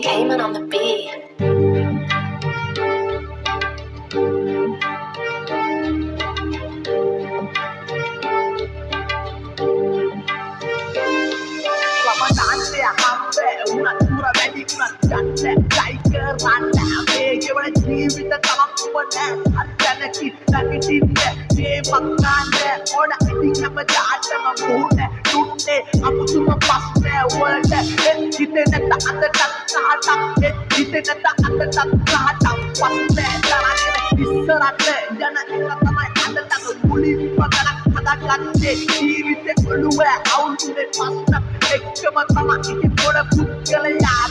Cayman on the beat. Ramadannya hampe urat-urat වැඩි වුණත් යන්න ටයිගර් රන්න මේ ගෙවන ජීවිත තමක් වන අත්දැකී නැගිටින්න මේ මක්කාන්න ඕන ඉතින් හැමදාටම මුහුණ දුන්නේ අමුතුම ප්‍රශ්න වලට හිතේ නැත අතටත් සහටක් හිතේ නැත අතටත් සහටක් පස්සේ තරන්නේ ඉස්සරහට යන එක තමයි අතටත් මුලින්ම ගණක් හදාගත්තේ ජීවිතේ ඔළුව අවුල්ුනේ පස්සක් එකම තමයි ඉති පොර පුද්ගලයා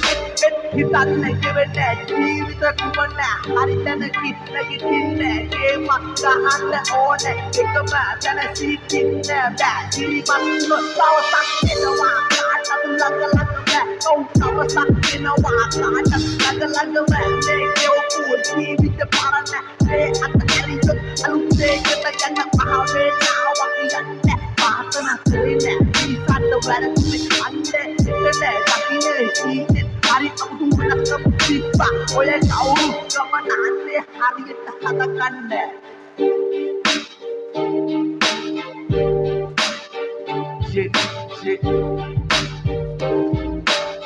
හිතන්න ගෙවෙන්න ජීවිත කුමන හරි තැනකි නැගිටින්න ගේමක් ගහන්න ඕන එකම තැන සිටින්න බෑ ජීවිතම දවසක් එනවා කාටත් ළඟ ඔව් දවසක් එනවා කාටත් ළඟ මේ ගෙවපු ජීවිත පරණ මේ අත ඇරියොත් අලුත් දෙයකට යන්න පහවෙනාවක් යන්න පාතන දෙන්නේ ඉස්සන්න වැරදි අන්නේ ඉතනේ දකින්නේ සීනේ හරි අමුතු වෙනස්කම් තිබ්බා ඔය කවුරු ගමනන්නේ හරියට හදගන්න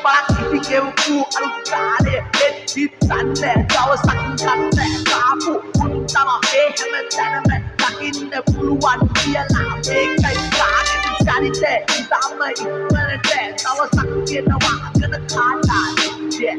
පාටි ගෙවපු අලුත් කාලේ හිතන්නේ දවසක් ගන්න කාපු උන් තමයි හැම තැනම දකින්න පුළුවන් කියලා මේකයි කාගේ චරිතේ ඉතාම ඉක්මනට දවසක් කියනවා අගන කාටා yeah